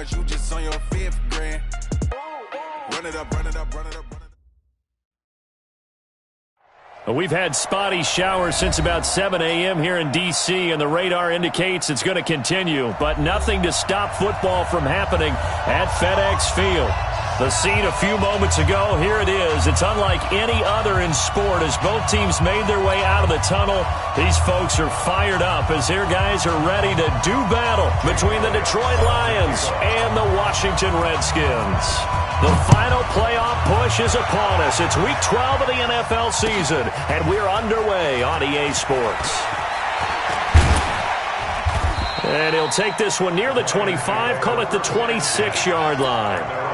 cause you just on your fifth grand. Run it up, run it up, run it up, run it up. We've had spotty showers since about 7 a.m. here in D.C., and the radar indicates it's going to continue, but nothing to stop football from happening at FedEx Field. The scene a few moments ago, here it is. It's unlike any other in sport as both teams made their way out of the tunnel. These folks are fired up as their guys are ready to do battle between the Detroit Lions and the Washington Redskins. The final playoff push is upon us. It's Week 12 of the NFL season, and we're underway on EA Sports. And he'll take this one near the 25, call it the 26-yard line.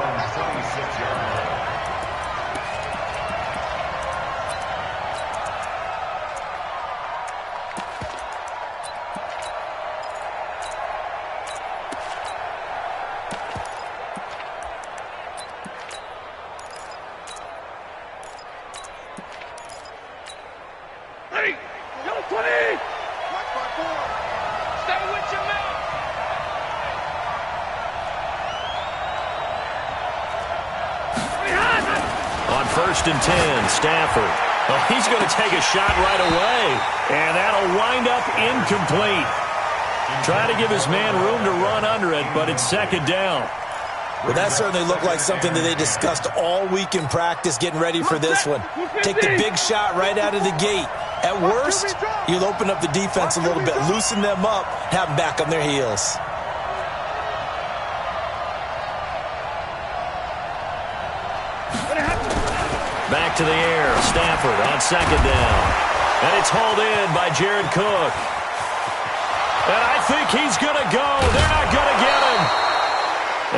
First and 10, Stafford. Oh, he's going to take a shot right away, and that'll wind up incomplete. Trying to give his man room to run under it, but it's second down. Well, that certainly looked like something that they discussed all week in practice, getting ready for this one. Take the big shot right out of the gate. At worst, you'll open up the defense a little bit, loosen them up, have them back on their heels. Back to the air, Stafford on second down. And it's hauled in by Jared Cook. And I think he's going to go. They're not going to get him.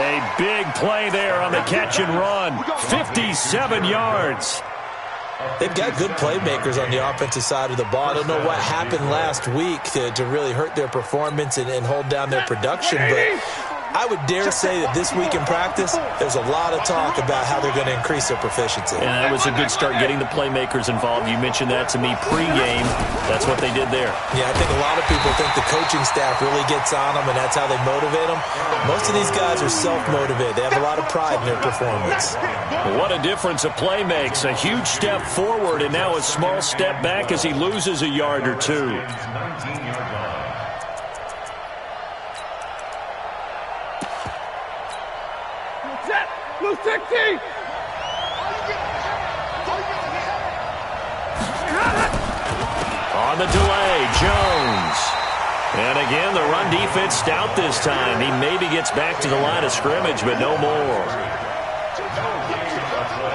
A big play there on the catch and run. 57 yards. They've got good playmakers on the offensive side of the ball. I don't know what happened last week to really hurt their performance and hold down their production, but I would dare say that this week in practice, there's a lot of talk about how they're going to increase their proficiency. And that was a good start getting the playmakers involved. You mentioned that to me pregame. That's what they did there. Yeah, I think a lot of people think the coaching staff really gets on them, and that's how they motivate them. Most of these guys are self-motivated. They have a lot of pride in their performance. What a difference a play makes. A huge step forward and now a small step back as he loses a yard or two. Blue 16! On the delay, Jones. And again, the run defense stout this time. He maybe gets back to the line of scrimmage, but no more.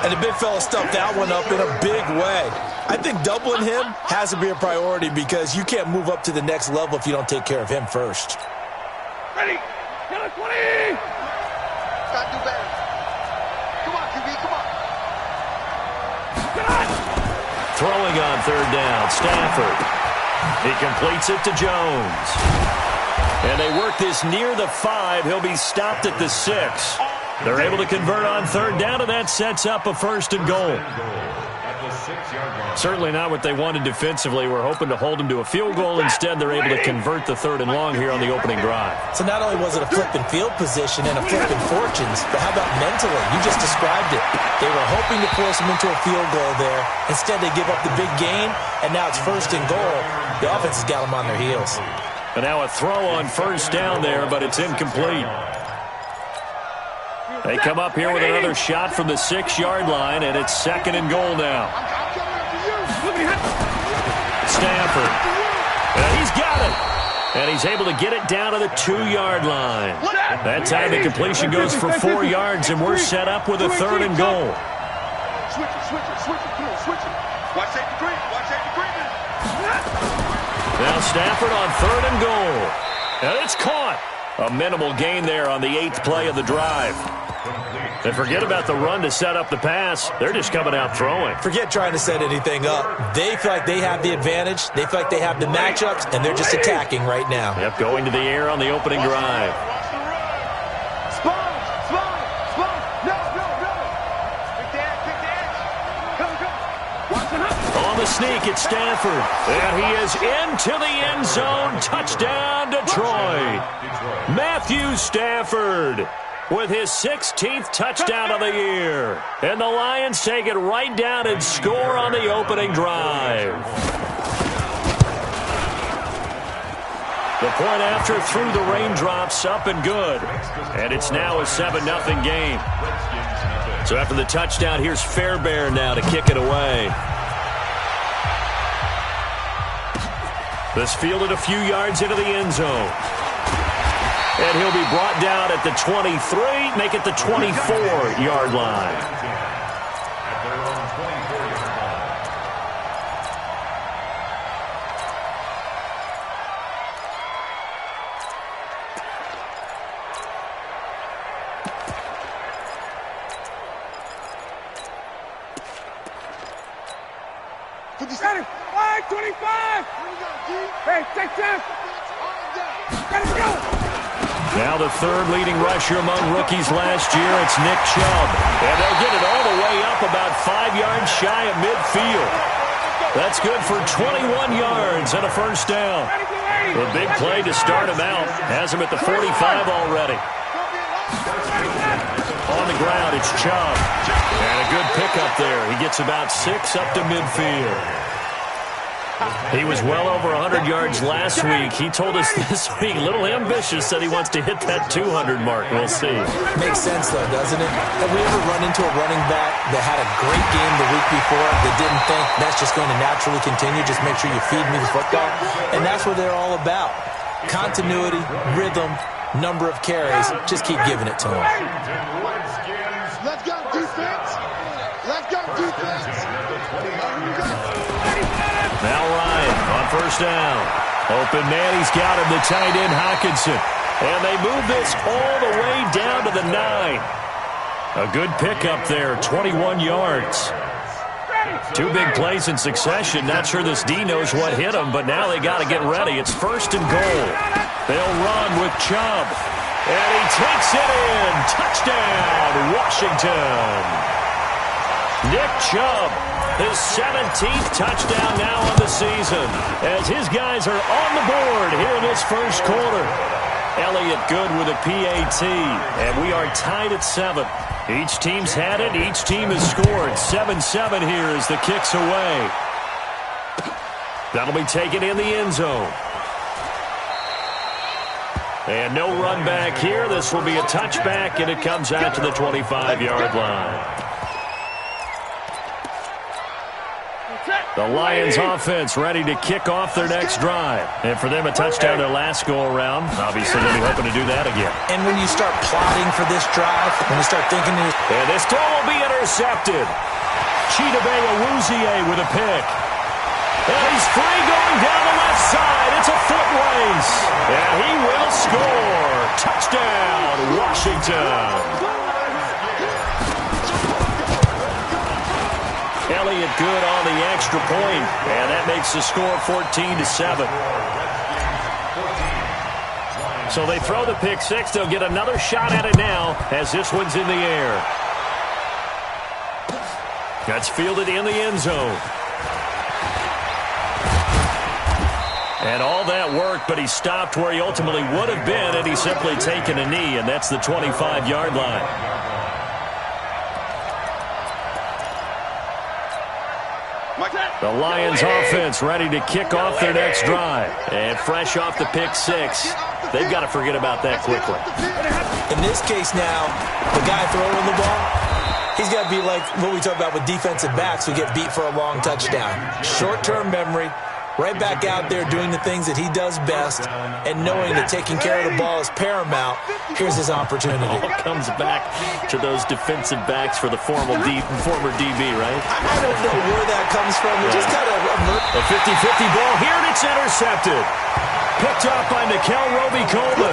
And the big fella stuffed that one up in a big way. I think doubling him has to be a priority because you can't move up to the next level if you don't take care of him first. Ready? Get it, 20! Got to do better. Come on, QB, come on. Throwing on third down, Stafford. He completes it to Jones. And they work this near the 5. He'll be stopped at the 6. They're able to convert on third down, and that sets up a first and goal. Certainly not what they wanted defensively. We're hoping to hold them to a field goal. Instead, they're able to convert the third and long here on the opening drive. So not only was it a flipping field position and a flipping fortunes, but how about mentally? You just described it. They were hoping to force them into a field goal there. Instead, they give up the big gain, and now it's first and goal. The offense has got them on their heels. And now a throw on first down there, but it's incomplete. They come up here with another shot from the 6-yard line, and it's second and goal now. Stafford. And he's got it. And he's able to get it down to the 2-yard line. That time the completion goes for 4 yards, and we're set up with a third and goal. Switch it. Watch safety green. Now Stafford on third and goal. And it's caught. A minimal gain there on the 8th play of the drive. And forget about the run to set up the pass. They're just coming out throwing. Forget trying to set anything up. They feel like they have the advantage. They feel like they have the matchups, and they're just attacking right now. Yep, going to the air on the opening drive. On the sneak, it's Stafford. And he is into the end zone. Touchdown, Detroit. Matthew Stafford. with his 16th touchdown of the year. And the Lions take it right down and score on the opening drive. The point after through the raindrops, up and good. And it's now a 7-0 game. So after the touchdown, here's Fairbairn now to kick it away. This fielded a few yards into the end zone. And he'll be brought down at the 23, make it the 24-yard line. Hey, 25! Hey, take 10! Let's go! Now the third leading rusher among rookies last year, it's Nick Chubb. And they'll get it all the way up about 5 yards shy of midfield. That's good for 21 yards and a first down. A big play to start him out. Has him at the 45 already. On the ground, it's Chubb. And a good pickup there. He gets about 6 up to midfield. He was well over 100 yards last week. He told us this week, a little ambitious, said he wants to hit that 200 mark. We'll see. Makes sense, though, doesn't it? Have we ever run into a running back that had a great game the week before that didn't think that's just going to naturally continue? Just make sure you feed me the football. And that's what they're all about. Continuity, rhythm, number of carries. Just keep giving it to him. Let's go, defense. Let's go, defense. Now Ryan on first down. Open man, he's got him, the tight end Hockenson. And they move this all the way down to the 9. A good pickup there, 21 yards. 2 big plays in succession. Not sure this D knows what hit him, but now they got to get ready. It's first and goal. They'll run with Chubb. And he takes it in. Touchdown, Washington. Nick Chubb, his 17th touchdown now on the season, as his guys are on the board here in this first quarter. Elliott good with a PAT, and we are tied at 7. Each team's had it. Each team has scored. 7-7 here as the kick's away. That'll be taken in the end zone. And no run back here. This will be a touchback, and it comes out to the 25-yard line. The Lions offense ready to kick off their next drive. And for them, a touchdown their last go-around. Obviously, they'll be hoping to do that again. And when you start plotting for this drive, when you start thinking... And this throw will be intercepted. Chidobe Awuzie with a pick. And he's free going down the left side. It's a foot race. And he will score. Touchdown, Washington. Elliott good on the extra point, and that makes the score 14-7. So they throw the pick six. They'll get another shot at it now as this one's in the air. That's fielded in the end zone. And all that worked, but he stopped where he ultimately would have been had he simply taken a knee, and that's the 25-yard line. The Lions offense ready to kick off their next drive. And fresh off the pick six, they've got to forget about that quickly. In this case now, the guy throwing the ball, he's got to be like what we talk about with defensive backs who get beat for a long touchdown. Short-term memory, right back out there doing the things that he does best, and knowing that taking care of the ball is paramount. Here's his opportunity. All comes back to those defensive backs for the former DB, right? I don't know where that comes from. It just kind of... A 50-50 ball here, and it's intercepted. Picked up by Nickel Roby-Coleman.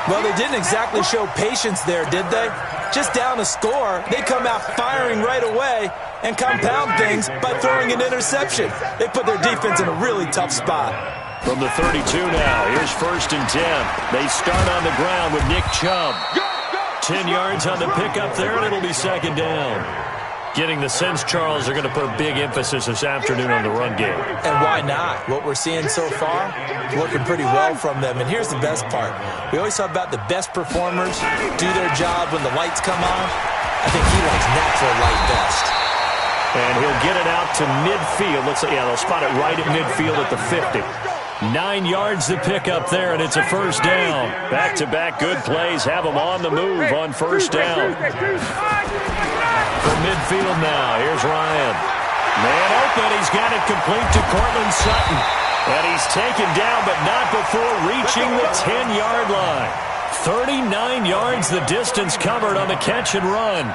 Well, they didn't exactly show patience there, did they? Just down a score, they come out firing right away and compound things by throwing an interception. They put their defense in a really tough spot. From the 32 now, here's first and 10. They start on the ground with Nick Chubb. 10 yards on the pickup there, and it'll be second down. Getting the sense, Charles, are going to put a big emphasis this afternoon on the run game. And why not? What we're seeing so far, looking pretty well from them. And here's the best part. We always talk about the best performers do their job when the lights come on. I think he likes natural light best. And he'll get it out to midfield. They'll spot it right at midfield at the 50. 9 yards to pick up there, and it's a first down. Back-to-back good plays have them on the move on first down. From midfield now, here's Ryan. Man open, he's got it complete to Cortland Sutton. And he's taken down, but not before reaching the 10-yard line. 39 yards the distance covered on the catch and run.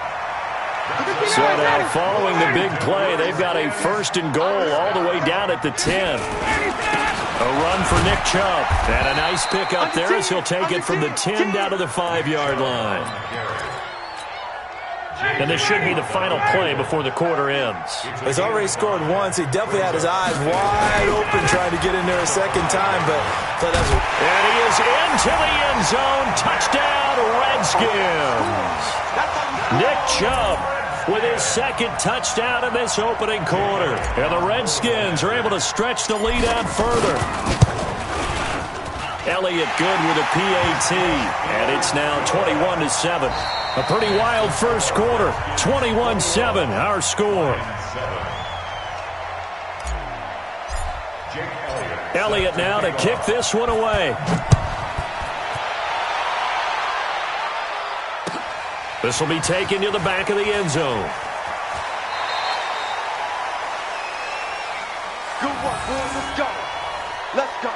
So now following the big play, they've got a first and goal all the way down at the 10. A run for Nick Chubb. And a nice pick up there as he'll take it from the 10 down to the 5-yard line. And this should be the final play before the quarter ends. He's already scored once. He definitely had his eyes wide open trying to get in there a second time. And he is into the end zone. Touchdown, Redskins. Nick Chubb with his second touchdown in this opening quarter. And the Redskins are able to stretch the lead out further. Elliott good with a PAT. And it's now 21-7. A pretty wild first quarter. 21-7, our score. Elliott now to kick this one away. This will be taken to the back of the end zone. Good one, boys. Let's go. Let's go.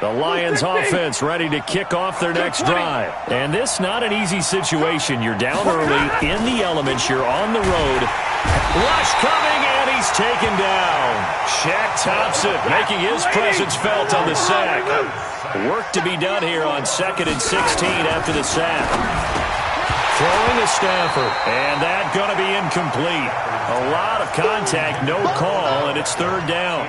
The Lions offense ready to kick off their next drive. And this not an easy situation. You're down early, in the elements, you're on the road. Rush coming, and he's taken down. Shaq Thompson making his presence felt on the sack. Work to be done here on 2nd and 16 after the sack. Throwing to Stafford, and that going to be incomplete. A lot of contact, no call, and it's 3rd down.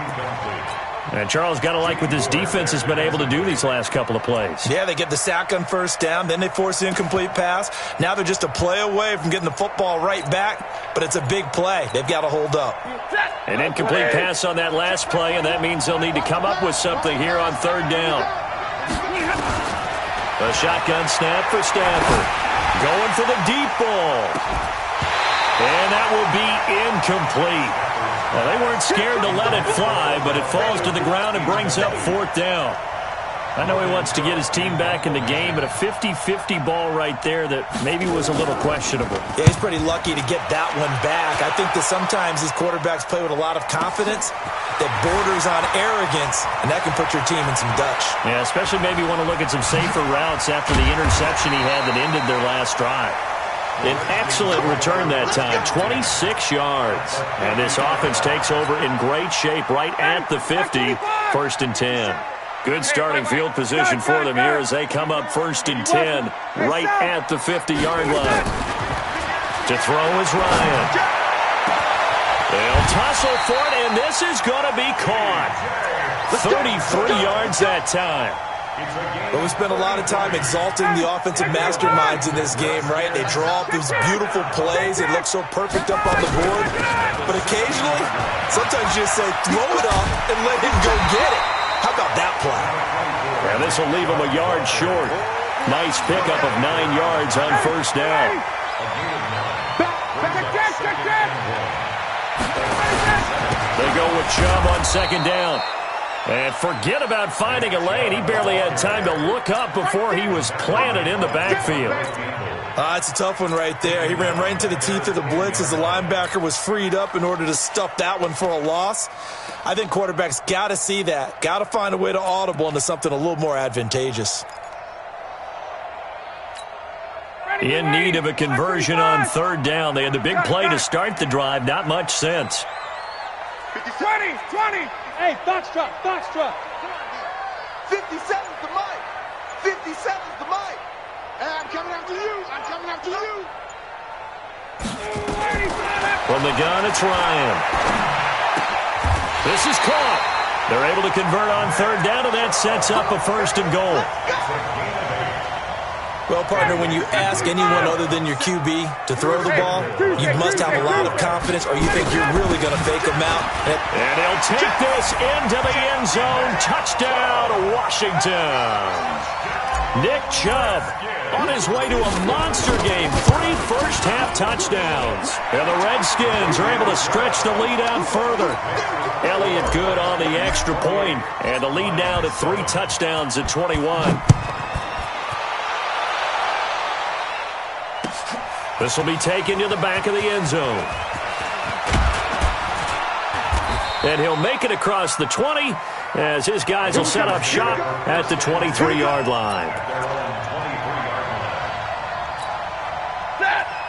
And Charles, got to like what this defense has been able to do these last couple of plays. Yeah, they get the sack on first down, then they force the incomplete pass. Now they're just a play away from getting the football right back, but it's a big play. They've got to hold up. An incomplete pass on that last play, and that means they'll need to come up with something here on 3rd down. A shotgun snap for Stafford. Going for the deep ball. And that will be incomplete. Well, they weren't scared to let it fly, but it falls to the ground and brings up 4th down. I know he wants to get his team back in the game, but a 50-50 ball right there that maybe was a little questionable. Yeah, he's pretty lucky to get that one back. I think that sometimes these quarterbacks play with a lot of confidence that borders on arrogance, and that can put your team in some Dutch. Yeah, especially maybe want to look at some safer routes after the interception he had that ended their last drive. An excellent return that time, 26 yards. And this offense takes over in great shape right at the 50, 1st and 10. Good starting field position for them here as they come up 1st and 10, right at the 50-yard line. To throw is Ryan. They'll tussle for it, and this is going to be caught. 33 yards that time. But we spend a lot of time exalting the offensive masterminds in this game, right? They draw up these beautiful plays. They look so perfect up on the board. But occasionally, sometimes you just say, throw it up and let him go get it. How about that play? And this will leave him a yard short. Nice pickup of 9 yards on 1st down. They go with Chubb on 2nd down. And forget about finding a lane. He barely had time to look up before he was planted in the backfield. It's a tough one right there. He ran right into the teeth of the blitz as the linebacker was freed up in order to stuff that one for a loss. I think quarterbacks got to see that. Got to find a way to audible into something a little more advantageous. In need of a conversion on 3rd down. They had the big play to start the drive. Not much sense. 20. Hey, Foxtrot. 57's the mic. 57's the mic. Hey, I'm coming after you. From the gun, it's Ryan. This is caught. They're able to convert on third down, and that sets up a first and goal. Well, partner, when you ask anyone other than your QB to throw the ball, you must have a lot of confidence, or you think you're really going to fake them out. And he'll take this into the end zone. Touchdown, Washington. Nick Chubb on his way to a monster game. 3 first-half touchdowns. And the Redskins are able to stretch the lead out further. Elliott good on the extra point, and the lead now to 3 touchdowns at 21. This will be taken to the back of the end zone. And he'll make it across the 20 as his guys will set up shop at the 23-yard line.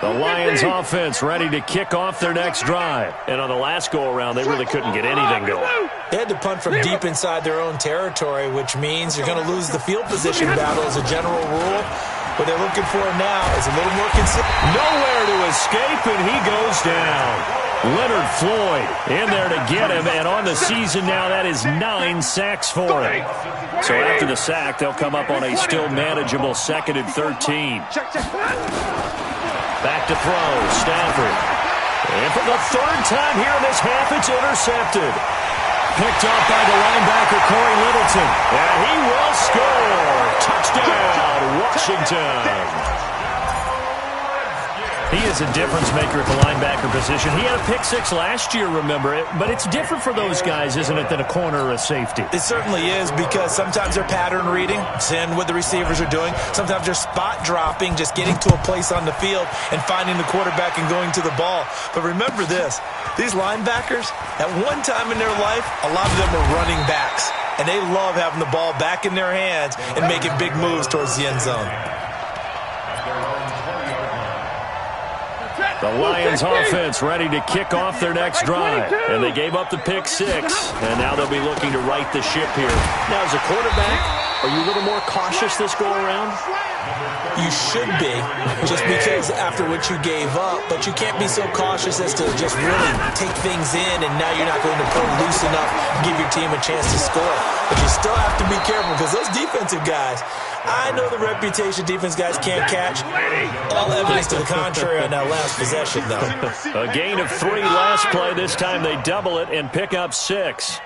The Lions offense ready to kick off their next drive. And on the last go-around, they really couldn't get anything going. They had to punt from deep inside their own territory, which means you're going to lose the field position battle as a general rule. What they're looking for now is a little more consistent. Nowhere to escape, and he goes down. Leonard Floyd in there to get him, and on the season now, that is 9 sacks for him. So after the sack, they'll come up on a still manageable 2nd and 13. Back to throw, Stafford. And for the 3rd time here in this half, it's intercepted. Picked off by the linebacker, Corey Littleton. And he will score. Touchdown, Washington. He is a difference maker at the linebacker position. He had a pick 6 last year, remember it. But it's different for those guys, isn't it, than a corner or a safety? It certainly is, because sometimes they're pattern reading, seeing what the receivers are doing. Sometimes they're spot dropping, just getting to a place on the field and finding the quarterback and going to the ball. But remember this, these linebackers, at one time in their life, a lot of them are running backs. And they love having the ball back in their hands and making big moves towards the end zone. The Lions offense ready to kick off their next drive. And they gave up the pick 6. And now they'll be looking to right the ship here. Now, as a quarterback, are you a little more cautious this go-around? You should be, just because after what you gave up. But you can't be so cautious as to just really take things in, and now you're not going to pull loose enough to give your team a chance to score. But you still have to be careful, because those defensive guys, I know the reputation defense guys can't catch. All evidence to the contrary on that last possession, though. A gain of 3 last play. This time they double it and pick up 6.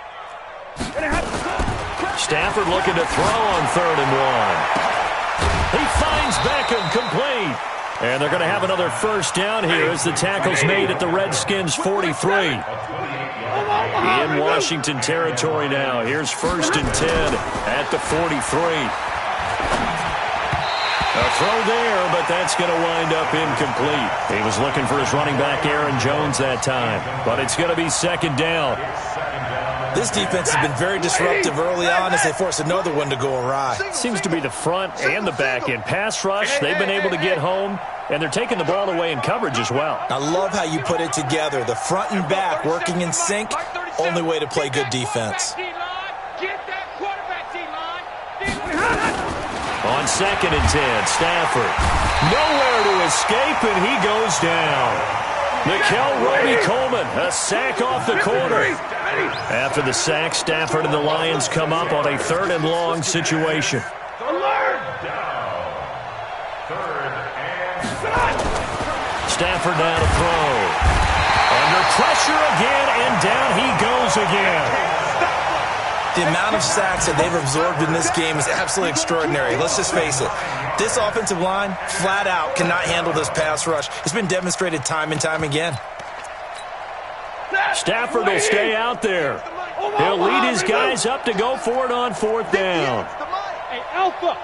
Stafford looking to throw on 3rd and 1. He finds Beckham complete. And they're going to have another first down here as the tackle's made at the Redskins 43. In Washington territory now. Here's 1st and 10 at the 43. A throw there, but that's going to wind up incomplete. He was looking for his running back, Aaron Jones, that time. But it's going to be 2nd down. This defense has been very disruptive early on as they force another one to go awry. Seems to be the front and the back end. Pass rush, they've been able to get home, and they're taking the ball away in coverage as well. I love how you put it together. The front and back working in sync, only way to play good defense. On 2nd and 10, Stafford. Nowhere to escape, and he goes down. Nickel Roby-Coleman, a sack off the corner. After the sack, Stafford and the Lions come up on a 3rd and long situation. Stafford now to throw. Under pressure again, and down he goes again. The amount of sacks that they've absorbed in this game is absolutely extraordinary. Let's just face it. This offensive line, flat out, cannot handle this pass rush. It's been demonstrated time and time again. Stafford will stay out there. He'll lead his guys up to go for it on 4th down. Hey, Alpha.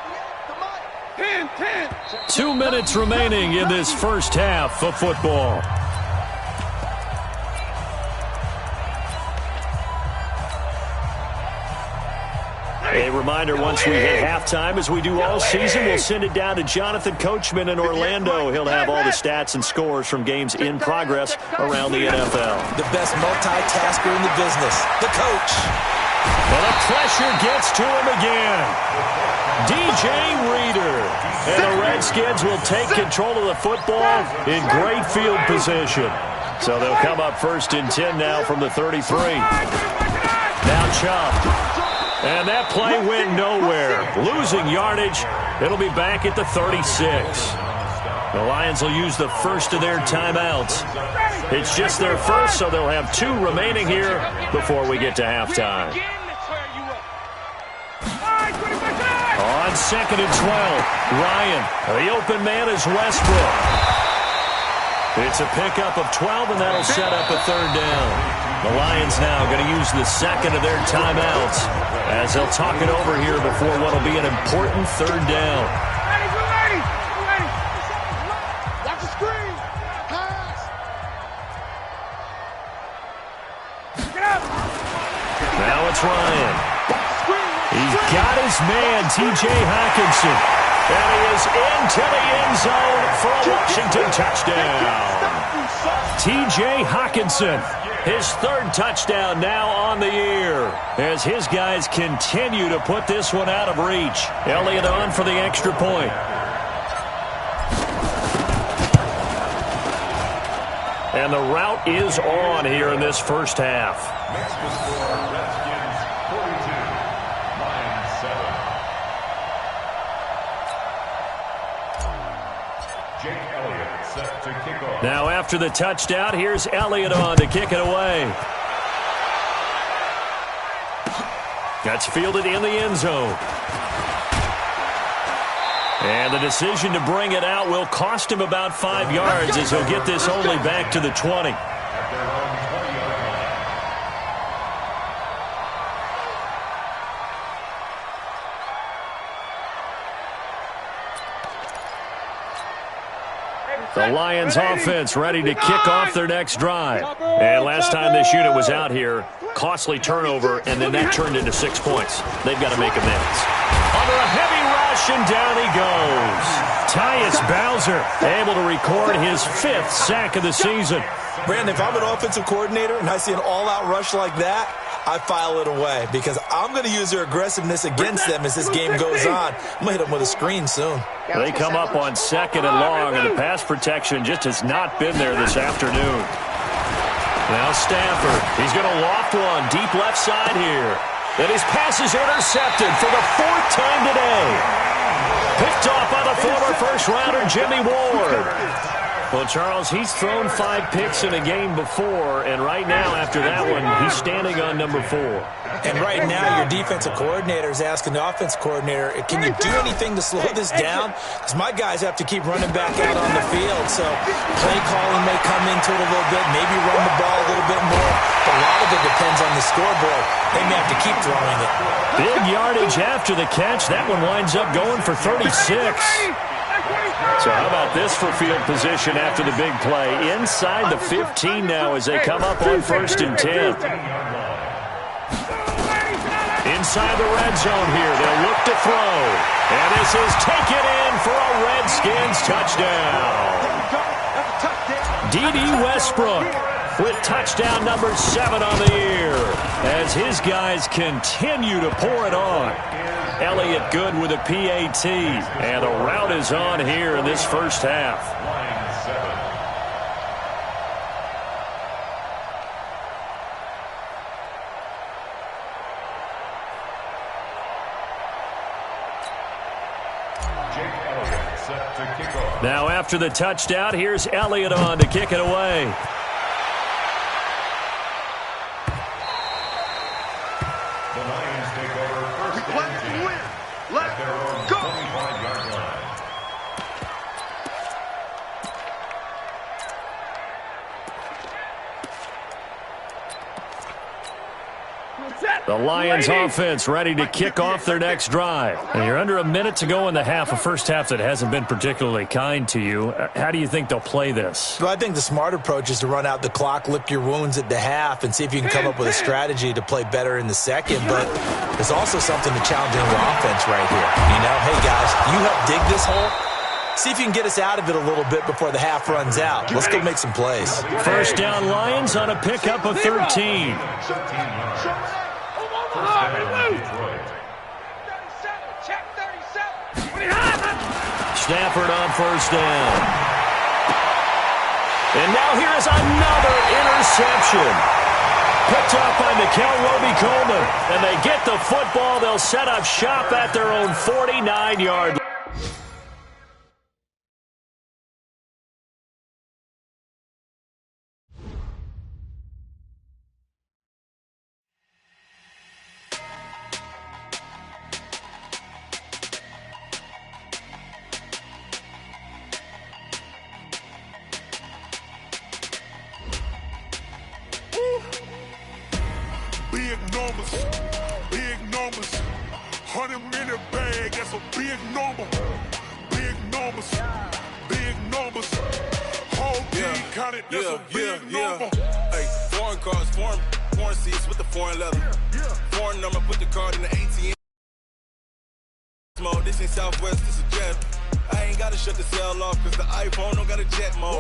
10. 2 minutes remaining in this first half of football. A reminder, once we hit halftime, as we do all season, we'll send it down to Jonathan Coachman in Orlando. He'll have all the stats and scores from games in progress around the NFL. The best multitasker in the business, the coach. And the pressure gets to him again. DJ Reader. And the Redskins will take control of the football in great field position. So they'll come up 1st and 10 now from the 33. Now Chubb. And that play went nowhere. Losing yardage. It'll be back at the 36. The Lions will use the first of their timeouts. It's just their first, so they'll have 2 remaining here before we get to halftime. On 2nd and 12, Ryan. The open man is Westbrook. It's a pickup of 12, and that'll set up a 3rd down. The Lions now going to use the second of their timeouts as they'll talk it over here before what will be an important 3rd down. Watch the screen. Pass. Now it's Ryan. He's got his man, T.J. Hockenson. And he is into the end zone for a Washington touchdown. T.J. Hockenson, his 3rd touchdown now on the year as his guys continue to put this one out of reach. Elliott on for the extra point. And the route is on here in this first half. Now after the touchdown, here's Elliott on to kick it away. That's fielded in the end zone. And the decision to bring it out will cost him about 5 yards as he'll get this only back to the 20. The Lions offense ready to kick off their next drive. And last time this unit was out here, costly turnover, and then that turned into 6 points. They've got to make amends. Under a heavy rush, and down he goes. Tyus Bowser able to record his 5th sack of the season. Brandon, if I'm an offensive coordinator and I see an all-out rush like that, I file it away because I'm going to use their aggressiveness against them as this game goes on. I'm going to hit them with a screen soon. They come up on 2nd and long, and the pass protection just has not been there this afternoon. Now Stafford. He's going to loft one deep left side here. And his pass is intercepted for the 4th time today. Picked off by the former first-rounder Jimmy Ward. Well, Charles, he's thrown 5 picks in a game before, and right now, after that one, he's standing on number 4. And right now, your defensive coordinator is asking the offensive coordinator, can you do anything to slow this down? Because my guys have to keep running back out on the field, so play calling may come into it a little bit, maybe run the ball a little bit more. But a lot of it depends on the scoreboard. They may have to keep throwing it. Big yardage after the catch. That one winds up going for 36. So how about this for field position after the big play? Inside the 15 now as they come up on 1st and 10. Inside the red zone here. They'll look to throw. And this is taken in for a Redskins touchdown. D.D. Westbrook with touchdown number 7 on the year as his guys continue to pour it on. Elliott good with a PAT, and the route is on here in this first half. Now after the touchdown, here's Elliott on to kick it away. The Lions offense ready to kick off their next drive. And you're under a minute to go in the half, a first half that hasn't been particularly kind to you. How do you think they'll play this? Well, I think the smart approach is to run out the clock, lick your wounds at the half, and see if you can come up with a strategy to play better in the second. But there's also something to challenging your offense right here. You know, hey, guys, you help dig this hole. See if you can get us out of it a little bit before the half runs out. Let's go make some plays. First down Lions on a pickup of 13. Stafford on first down. And now here is another interception. picked off by Mikel Roby-Coleman. And they get the football. They'll set up shop at their own 49-yard line. Big numbers, 100-minute bag, that's a big number. Big numbers, whole team counted, that's a big number. Hey, foreign cars, foreign seats with the foreign leather. Foreign number, put the card in the ATM. This ain't Southwest, this is jet. I ain't gotta shut the cell off, cause the iPhone don't got a jet mode.